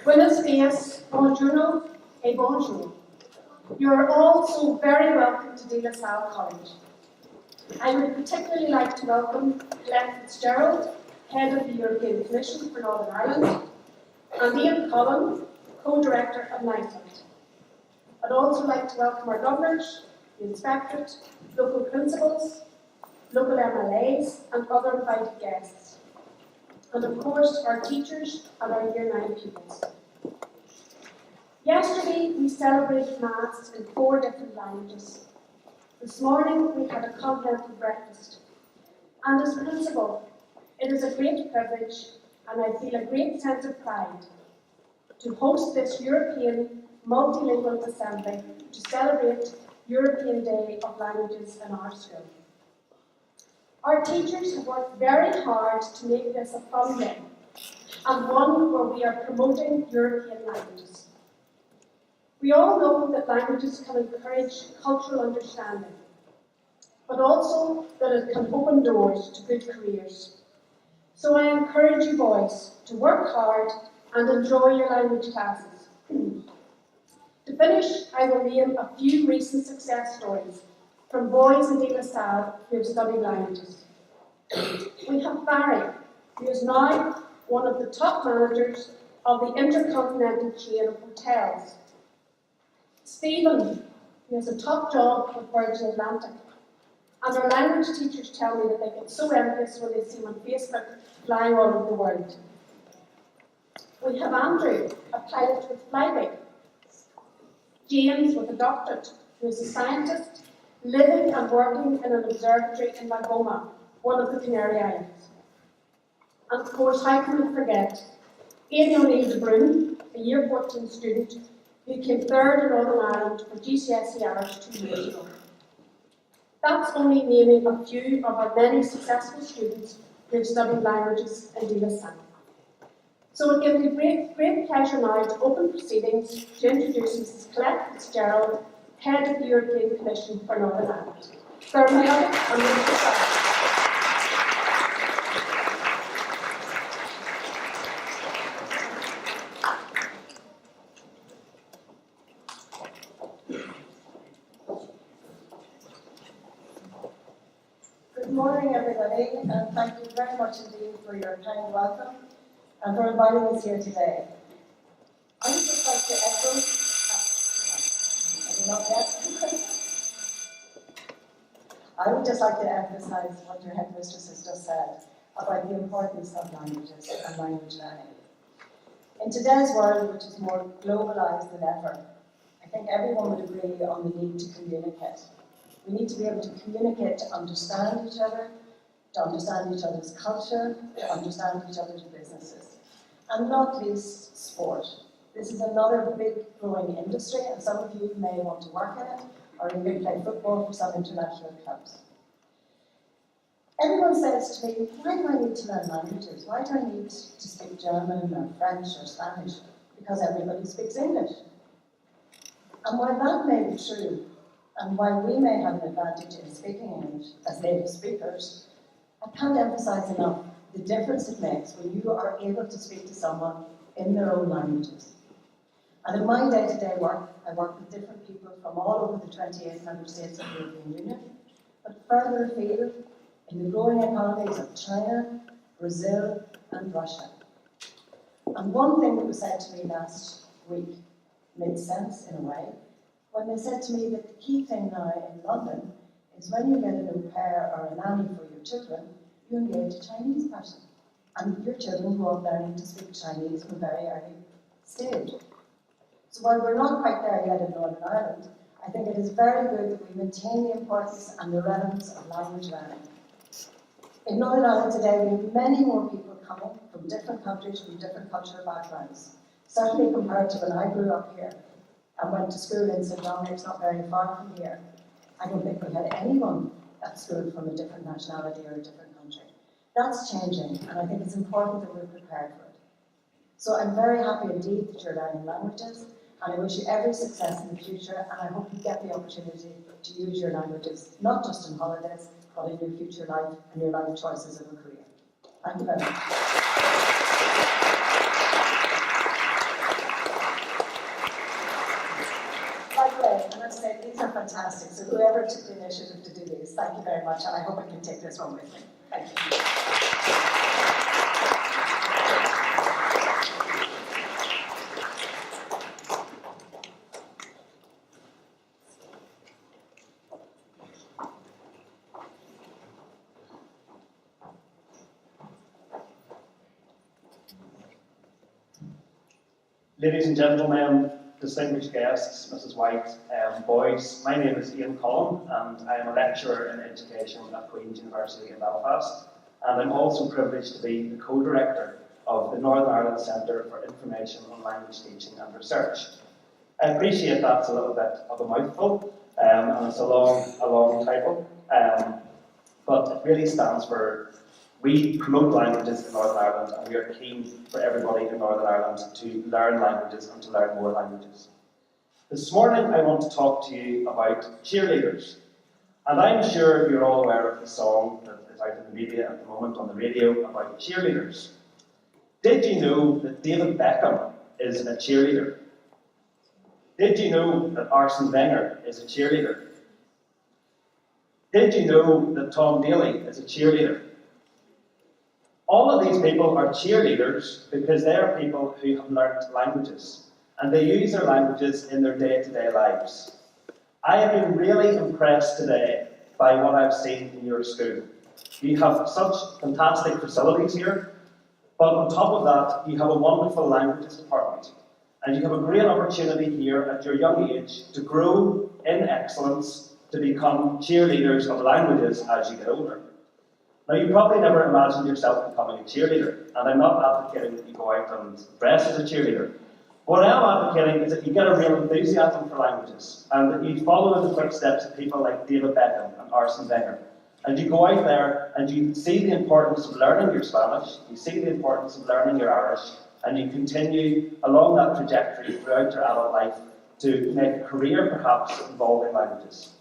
Buenos dias, buongiorno, et bonjour. You are all so very welcome to De La Salle College. I would particularly like to welcome Glenn Fitzgerald, Head of the European Commission for Northern Ireland, and Ian Collin, Co-Director of NICET. I'd also like to welcome our governors, the inspectorate, local principals, local MLAs, and other invited guests. And of course, our teachers and our Year 9 pupils. Yesterday, we celebrated Mass in 4 different languages. This morning, we had a continental breakfast. And as principal, it is a great privilege, and I feel a great sense of pride to host this European Multilingual Assembly to celebrate European Day of Languages in our school. Our teachers have worked very hard to make this a fun day, and one where we are promoting European languages. We all know that languages can encourage cultural understanding, but also that it can open doors to good careers. So I encourage you boys to work hard and enjoy your language classes. To finish, I will name a few recent success stories from boys in De La Salle who have studied languages. We have Barry, who is now one of the top managers of the intercontinental chain of hotels. Stephen, who has a top job with Virgin Atlantic. And our language teachers tell me that they get so envious when they see him on Facebook flying all over the world. We have Andrew, a pilot with Flybe. James with a doctorate, who is a scientist living and working in an observatory in La Goma, one of the Canary Islands. And of course, how can we forget Aidan O'Neill de Bruyne, a Year 14 student who came third in Northern Ireland for GCSE Irish 2 years ago. That's only naming a few of our many successful students who have studied languages in De La Salle. So it gives me great pleasure now to open proceedings to introduce Mrs. Colette Fitzgerald, Head of the European Commission for Northern Ireland. Good morning, everybody, and thank you very much indeed for your kind welcome and for inviting us here today. I would just like to echo, I would just like to emphasize what your headmistress has just said about the importance of languages and language learning. In today's world, which is more globalized than ever, I think everyone would agree on the need to communicate. We need to be able to communicate to understand each other, to understand each other's culture, to understand each other's businesses, and not least sport. This is another big growing industry, and some of you may want to work in it, or even play football for some international clubs. Everyone says to me, why do I need to learn languages? Why do I need to speak German or French or Spanish? Because everybody speaks English. And while that may be true, and while we may have an advantage in speaking English as native speakers, I can't emphasize enough the difference it makes when you are able to speak to someone in their own languages. And in my day-to-day work, I work with different people from all over the 28 member states of the European Union, but further afield in the growing economies of China, Brazil, and Russia. And one thing that was said to me last week made sense in a way, when they said to me that the key thing now in London is when you get an au pair or a nanny for your children, you engage a Chinese person. And your children grow up learning to speak Chinese from a very early stage. So while we're not quite there yet in Northern Ireland, I think it is very good that we maintain the importance and the relevance of language learning. In Northern Ireland today, we have many more people coming from different countries, from different cultural backgrounds. Certainly compared to when I grew up here and went to school in St. Dominic's, not very far from here. I don't think we had anyone at school from a different nationality or a different country. That's changing, and I think it's important that we're prepared for it. So I'm very happy indeed that you're learning languages, and I wish you every success in the future, and I hope you get the opportunity to use your languages, not just in holidays, but in your future life and your life choices of a career. Thank you very much. fantastic. So whoever took the initiative to do these, thank you very much, and I hope I can take this home with me. Thank you. Ladies and gentlemen, distinguished guests, Mrs. White, boys, my name is Ian Cullen and I am a lecturer in education at Queen's University in Belfast, and I'm also privileged to be the co-director of the Northern Ireland Centre for Information on Language Teaching and Research. I appreciate that's a little bit of a mouthful, and it's a long title, but it really stands for we promote languages in Northern Ireland, and we are keen for everybody in Northern Ireland to learn languages and to learn more languages. This morning I want to talk to you about cheerleaders. And I'm sure you're all aware of the song that is out in the media at the moment on the radio about cheerleaders. Did you know that David Beckham is a cheerleader? Did you know that Arsene Wenger is a cheerleader? Did you know that Tom Daley is a cheerleader? All of these people are cheerleaders because they are people who have learnt languages, and they use their languages in their day-to-day lives. I have been really impressed today by what I've seen in your school. You have such fantastic facilities here, but on top of that, you have a wonderful languages department, and you have a great opportunity here at your young age to grow in excellence, to become cheerleaders of languages as you get older. Now, you probably never imagined yourself becoming a cheerleader, and I'm not advocating that you go out and dress as a cheerleader. What I am advocating is that you get a real enthusiasm for languages, and that you follow in the footsteps of people like David Beckham and Arsene Wenger. And you go out there and you see the importance of learning your Spanish, you see the importance of learning your Irish, and you continue along that trajectory throughout your adult life to make a career perhaps involving languages.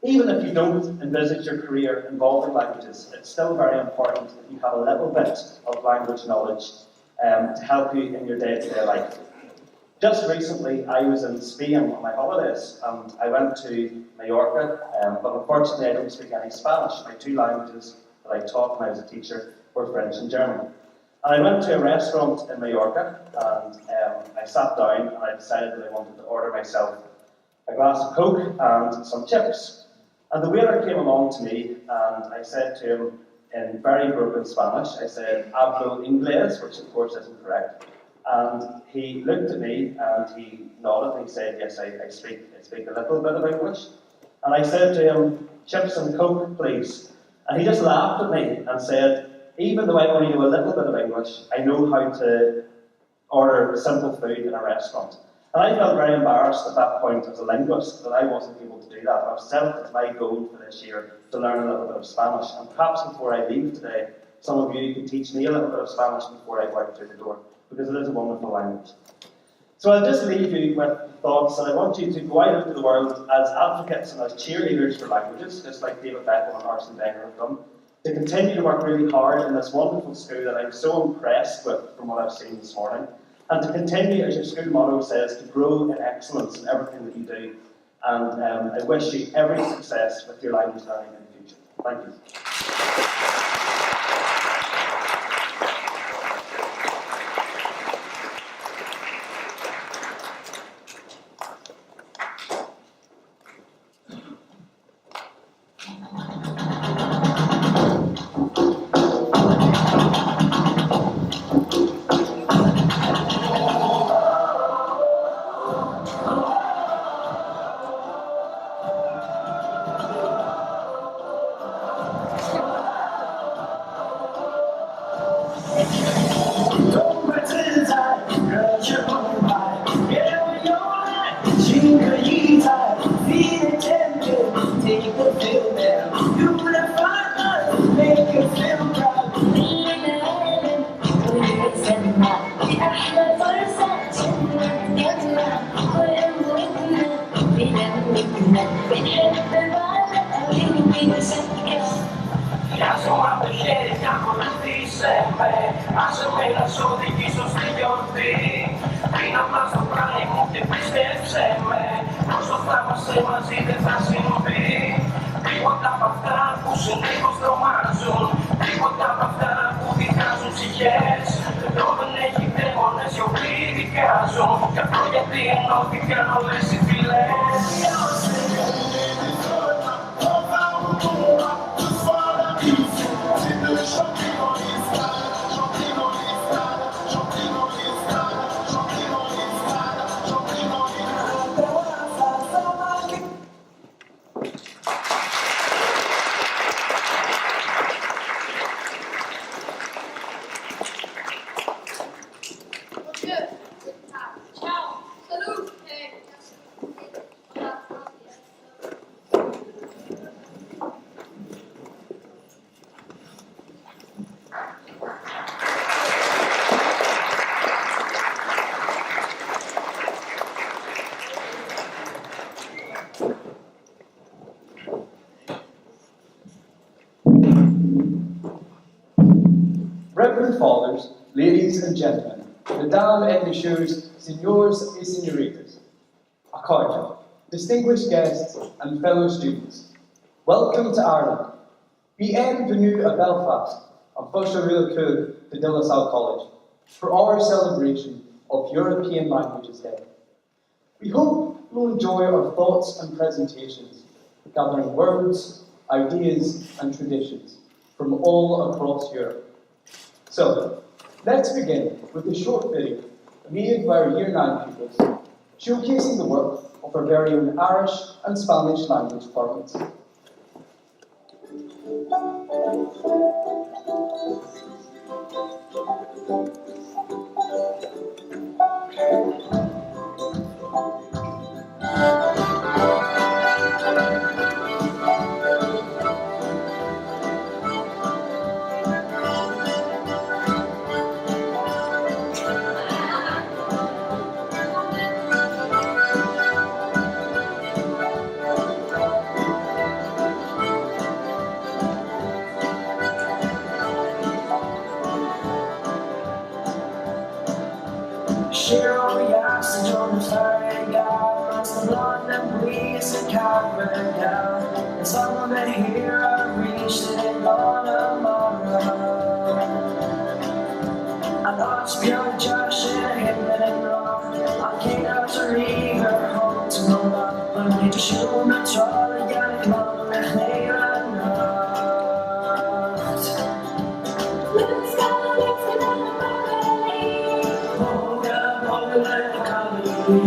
Even if you don't envisage your career involving languages, it's still very important that you have a little bit of language knowledge to help you in your day-to-day life. Just recently, I was in Spain on my holidays, and I went to Mallorca, but unfortunately I don't speak any Spanish. My two languages that I taught when I was a teacher were French and German. And I went to a restaurant in Mallorca, and I sat down and I decided that I wanted to order myself a glass of Coke and some chips. And the waiter came along to me, and I said to him in very broken Spanish, I said, "Hablo inglés," which of course isn't correct. And he looked at me and he nodded and he said, "Yes, I speak a little bit of English." And I said to him, "Chips and Coke, please." And he just laughed at me and said, "Even though I only know a little bit of English, I know how to order simple food in a restaurant." And I felt very embarrassed at that point as a linguist that I wasn't able to do that. I've set it as my goal for this year to learn a little bit of Spanish. And perhaps before I leave today, some of you can teach me a little bit of Spanish before I go out through the door, because it is a wonderful language. So I'll just leave you with thoughts, and I want you to go out into the world as advocates and as cheerleaders for languages, just like David Beckham and Arsene Wenger have done, to continue to work really hard in this wonderful school that I'm so impressed with from what I've seen this morning, and to continue, as your school motto says, to grow in excellence in everything that you do. And I wish you every success with your language learning in the future. Thank you. αλλάζουν, δίχως τρομάζουν. Τίποτα απ' αυτά που δικάζουν ψυχές. Εδώ δεν έχει δαίμονες, οι οποίοι δικάζουν. Κι αυτό γιατί ενώθηκαν όλες οι φυλές. Reverend Fathers, ladies and gentlemen, mesdames et messieurs, seniors et senoritas, Accordion, distinguished guests and fellow students, welcome to Ireland. Bienvenue à Belfast, and Fosharil Cug to De La Salle College, for our celebration of European Languages Day. We hope you'll enjoy our thoughts and presentations, gathering words, ideas and traditions from all across Europe. So, let's begin with a short video made by our Year 9 pupils, showcasing the work of our very own Irish and Spanish language departments. Share all the oxygen on the fire, God. Runs the blood that bleeds the copper down. As long as I'm here, I reached it on tomorrow. I lost Björn, Josh, and him and Ron. I can't out to read her home to no one. But I need to show my child, I got it, mom, and they run out. Let's go, let it come to me.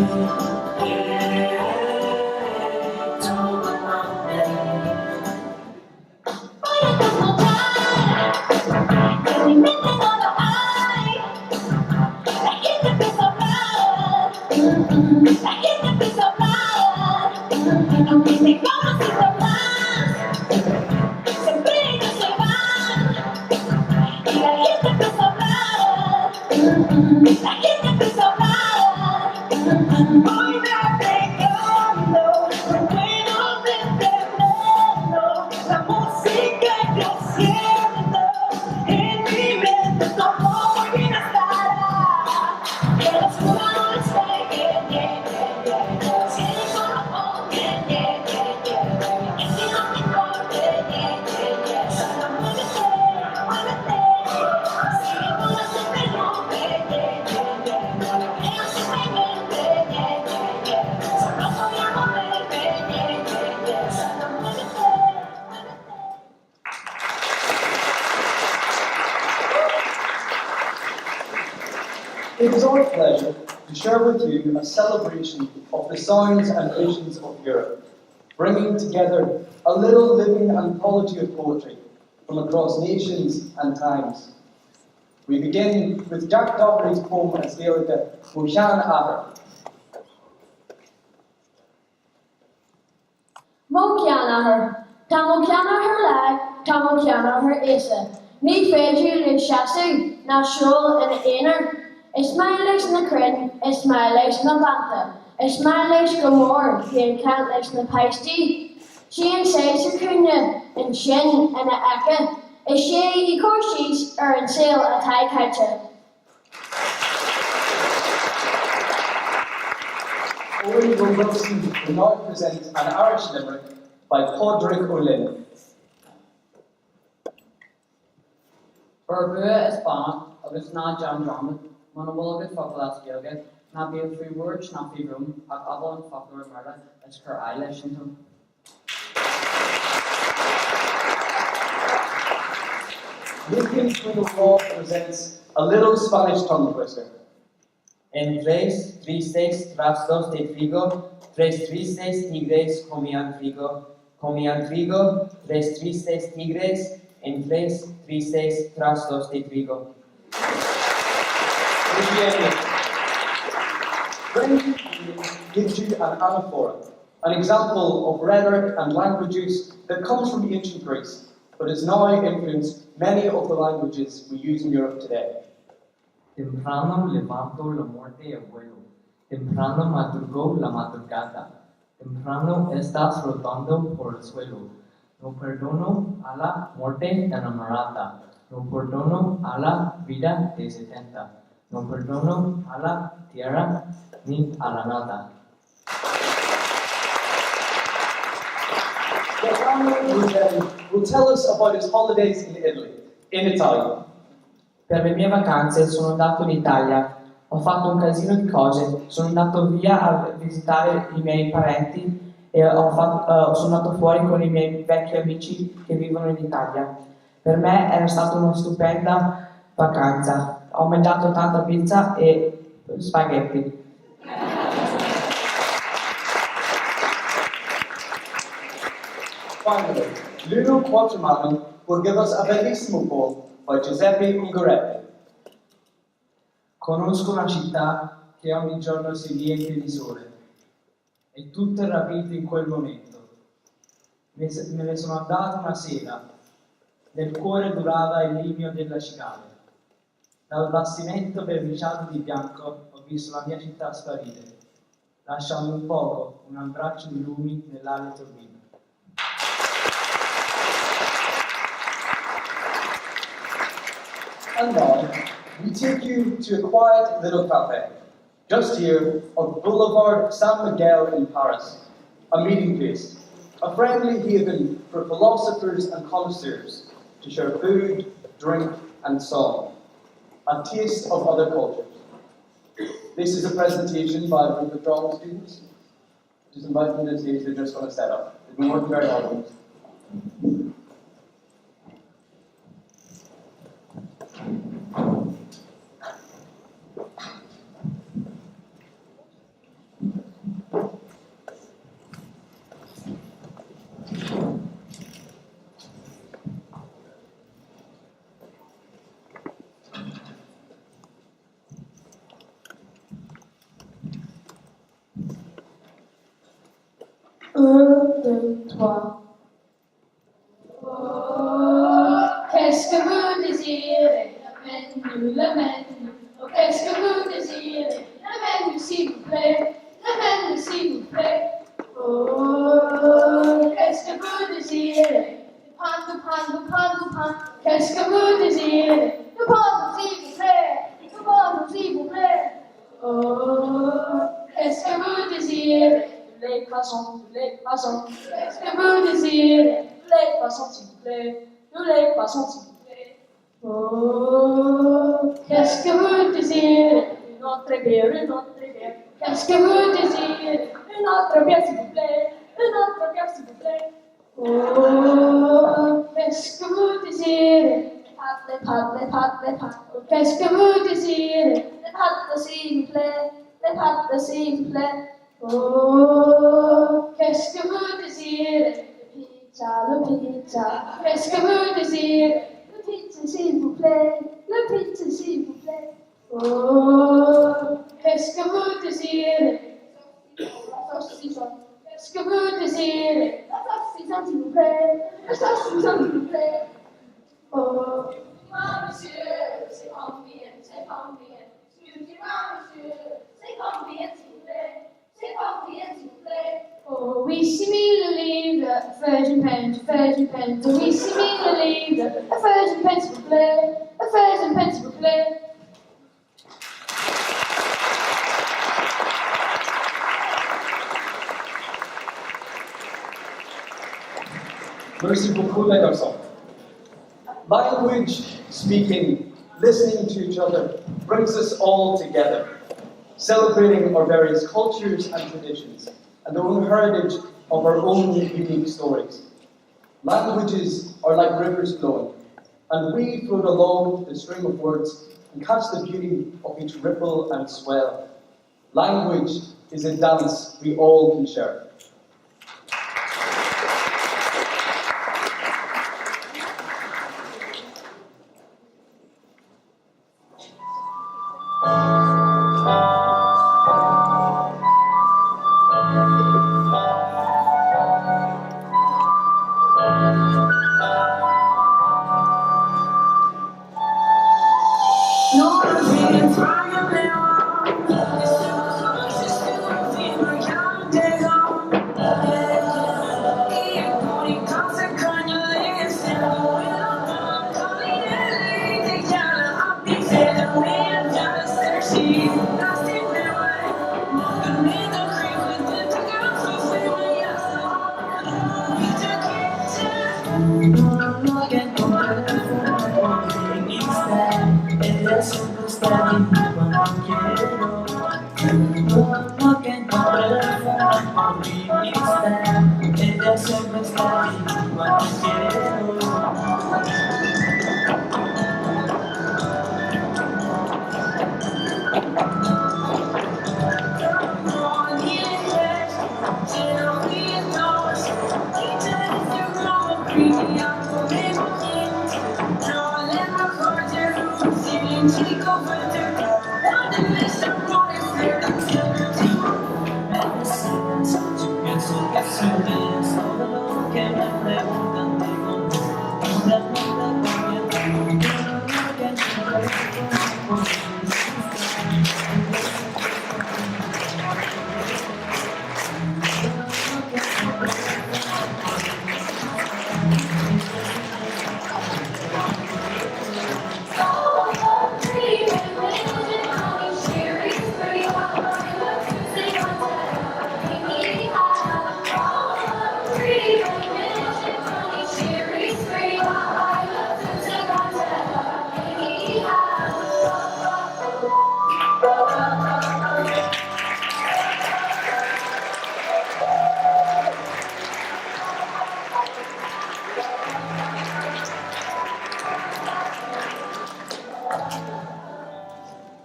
It is our pleasure to share with you a celebration of the sounds and visions of Europe, bringing together a little living anthology of poetry from across nations and times. We begin with Jack Docherty's poem as Gaelic, Mocean Ather. Mocean Ather, tá Mocean Ather lag, tá Mocean Ather isa. Ní féidir le seasamh na siúl in éonar. Is my leis na crin, is my leis na banta, is my leis go mór, híon cant leis na paistí. Síon sé sa cúne in sin ina aice, is sé I cóisís ar an saol atá caite. Owen Wilson will now present an Irish limerick by Padraig O'Lynn. Bua is Bana, agus ná John Drummond, mana bhfuil go focail as beaga, ná bíod faoi words ná faoi room, ach abal an focail marla is chur eile sin tú. Lincoln Swindle Hall presents a little Spanish tongue twister. En 3, 3, 6, tras 2 de trigo, 3, 3, 6 tigres comían trigo, 3, 3, 6 tigres, en 3, 3, 6, tras 2 de trigo. French gives you an anaphora, an example of rhetoric and language use that comes from ancient Greece, but has now influenced many of the languages we use in Europe today. Temprano levanto la muerte y vuelo. Temprano madrugó la madrugada. Temprano estás rodando por el suelo. No perdono a la muerte enamorada. No perdono a la vida de 70. No perdono a la tierra ni a la nada. Gaetano will tell us about his holidays in Italy, in Italian. Per le mie vacanze sono andato in Italia, ho fatto un casino di cose, sono andato via a visitare i miei parenti e sono andato fuori con i miei vecchi amici che vivono in Italia. Per me era stata una stupenda vacanza, ho mangiato tanta pizza e spaghetti. Finally, Luno Quattromano will give us a bellissimo poem by Giuseppe Ungaretti. Conosco una città che ogni giorno si riempie di sole e tutto è rapito in quel momento. Me ne sono andato una sera, nel cuore durava il limio della cicale. Dal bastimento verniciato di bianco ho visto la mia città sparire, lasciando un poco, un abbraccio di lumi nell'aria turbina. And now, we take you to a quiet little cafe, just here on Boulevard San Miguel in Paris, a meeting place, a friendly haven for philosophers and connoisseurs to share food, drink, and song, a taste of other cultures. This is a presentation by a group of drama students. Just invite them to the stage, they're just going to set up. They've been working very hard on this. Un, deux, trois. Oh, qu'est-ce que vous désirez? Le menu. Oh, qu'est-ce que vous désirez? Le menu, s'il vous plaît. Le menu, s'il vous plaît. Oh, qu'est-ce que vous désirez? Du pain. Qu'est-ce que vous désirez? Du pain, s'il vous plaît. Du pain, s'il vous plaît. Oh, qu'est-ce que vous désirez? Du lait croissant. Qu'est-ce que vous désirez? Du lait croissant, s'il vous plaît. Du lait croissant, s'il vous plaît. Oh, qu'est-ce que vous désirez? Une autre bière. Qu'est-ce que vous désirez? Une autre bière, s'il vous plaît. Une autre bière, s'il vous plaît. Oh, qu'est-ce que vous désirez? Les pâtes. Qu'est-ce que vous désirez? Les pâtes, s'il vous plaît. Les pâtes, s'il vous plaît. Oh, qu'est-ce que vous désirez? Le pizza. Qu'est-ce que vous désirez? Le pizza, s'il vous plaît. Le pizza, s'il vous plaît. Oh, qu'est-ce que vous désirez? La saucisson. Qu'est-ce que vous désirez? La saucisson, s'il vous plaît. La saucisson, s'il vous plaît. Oh, excusez-moi, monsieur, c'est combien? Excusez-moi, monsieur, c'est combien, s'il vous plaît? C'est combien, s'il vous plaît? Oh, 8 000 livres, Virgin pence. Oh, 8 000 livres, Virgin pence, s'il vous plaît. Virgin pence, s'il vous plaît. Merci beaucoup, les garçons. Language, speaking, listening to each other brings us all together, celebrating our various cultures and traditions and the own heritage of our own unique stories. Languages are like rivers flowing, and we float along the string of words and catch the beauty of each ripple and swell. Language is a dance we all can share.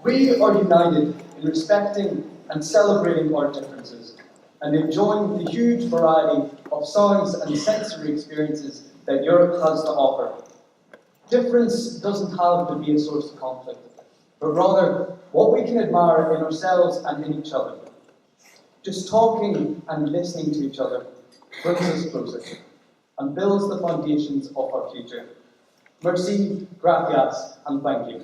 We are united in respecting and celebrating our differences and enjoying the huge variety of sounds and sensory experiences that Europe has to offer. Difference doesn't have to be a source of conflict, but rather what we can admire in ourselves and in each other. Just talking and listening to each other brings us closer and builds the foundations of our future. Merci, gracias, and thank you.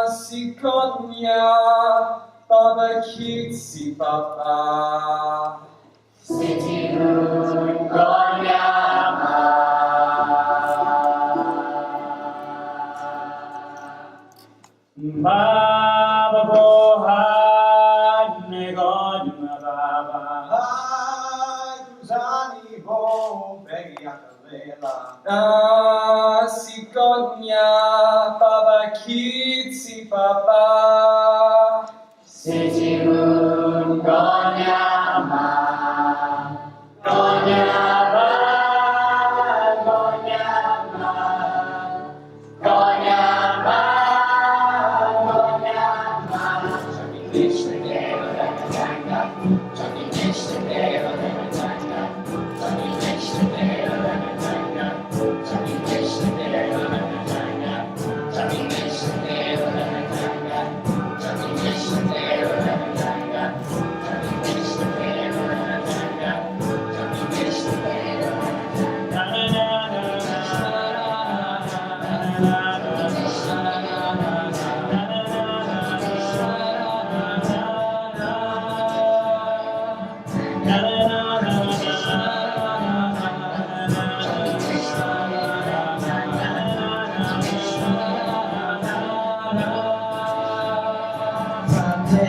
Si konia, baba kitsi papa. Siti konia baba bohan negonya baba. Hai tuzani ho begiakalela. Si konia, baba kitsi papa.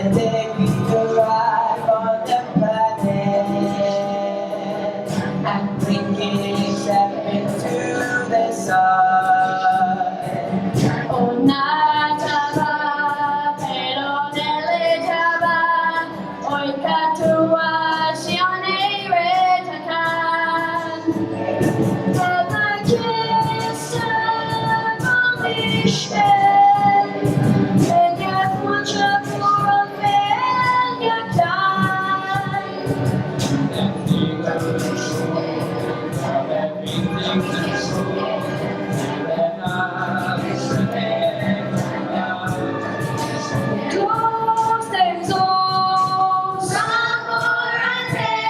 the day we arrive on the planet and bringing step into the sun. Una taba, pero nelle taba, oi katua sione retakan. Ela kissa malishe, enya mucha pura velha kan. Close them doors, amor and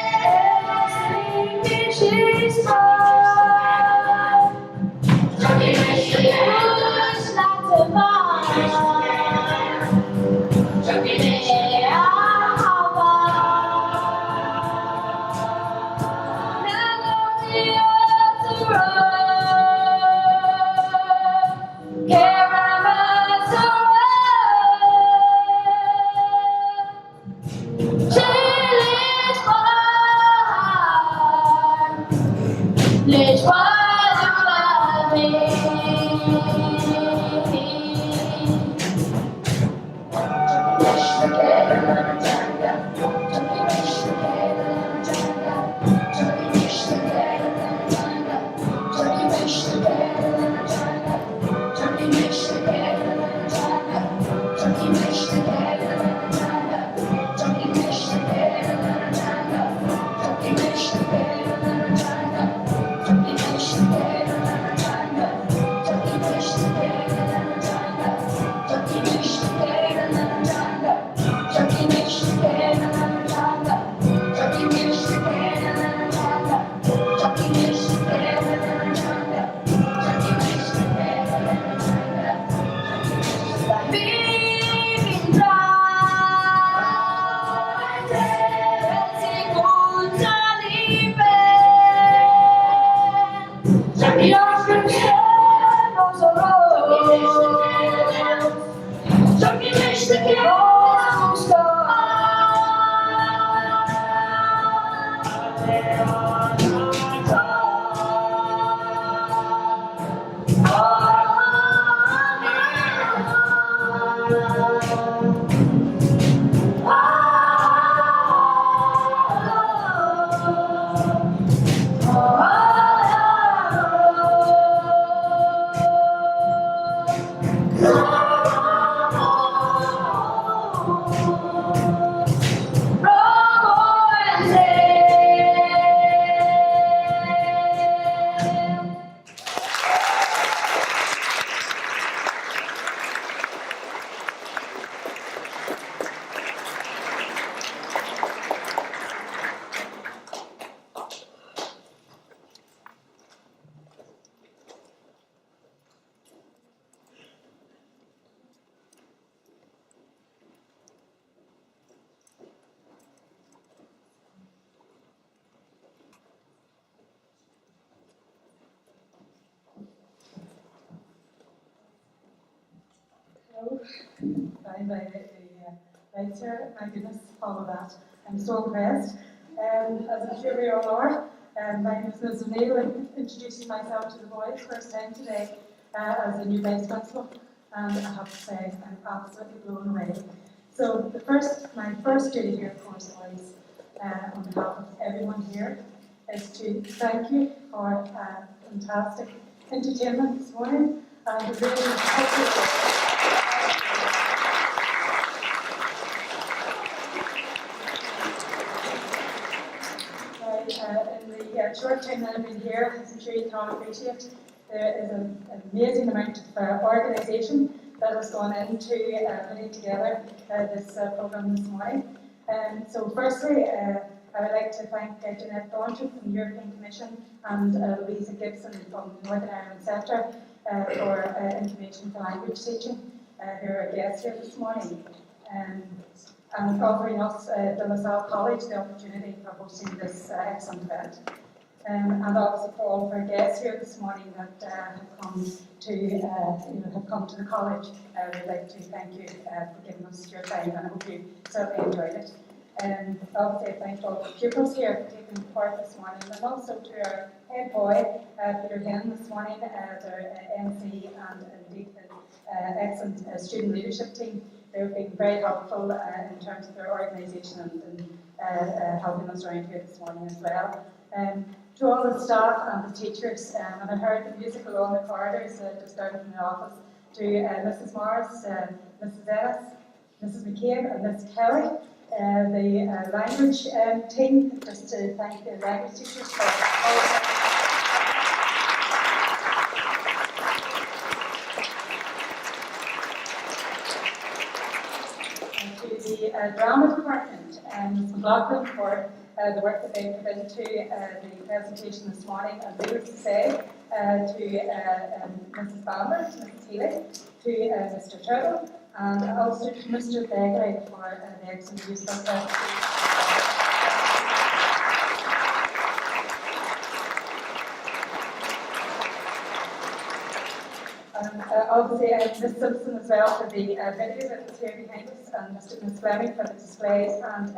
dishes far. Who's not the Les joies de la By the lights here. My goodness, all of that. I'm so impressed. As I'm sure we all are, my name is Ms. O'Neill. I'm introducing myself to the boys first time today as the new vice principal, and I have to say I'm absolutely blown away. So my first duty here, of course, boys, on behalf of everyone here, is to thank you for fantastic entertainment this morning, and really in the short time that I've been here, as I'm sure you can all appreciate, there is an amazing amount of organisation that has gone into putting together this programme this morning. So firstly, I would like to thank Jeanette Thornton from the European Commission and Louisa Gibson from the Northern Ireland Centre for Information for Language Teaching, who are our guests here this morning. And offering us, the LaSalle College, the opportunity for hosting this excellent event. and obviously for all of our guests here this morning that have come to the college. We'd like to thank you for giving us your time, and I hope you certainly enjoyed it. Obviously, I thank all the pupils here for taking part this morning, and also to our head boy, Peter Hinn, this morning, their MC, and indeed his excellent student leadership team. They've been very helpful in terms of their organisation and helping us around here this morning as well. To all the staff and the teachers, and I heard the music along the corridors just down from the office, to Mrs. Morris, Mrs. Ennis, Mrs. McCabe and Miss Kelly, the language team, just to thank the language teachers for all of that. To the drama department, Ms. McLaughlin, for the work that they put into the presentation this morning, and needless to say, to Mrs. Bamber, to Mrs. Healy, to Mr. Turtle, and also to Mr. Begley for the excellent use of presentation. Obviously, Ms. Simpson as well for the video that was here behind us, and Ms. Fleming for the displays, and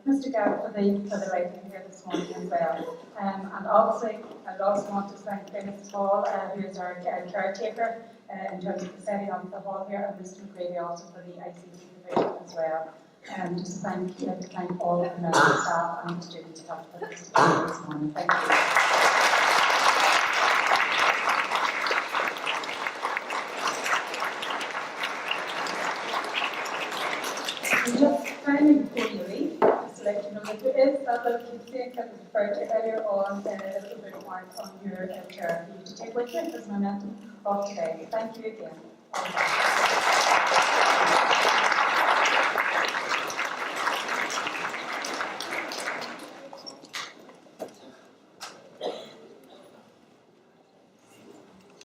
Mr. Garrett for the lighting here this morning as well. And obviously, I would also want to thank Mrs. Hall, who is our caretaker in terms of the setting up of the hall here, and Mr. McGrady also for the ICT provision as well. Just to thank all of the members of staff and the students who have participated this morning. Thank you. And just finally before you leave, just to let you know that there is that little keepsake that was referred to earlier on, a little bit of mark on your chair for you to take with you as a memento of today. Thank you again.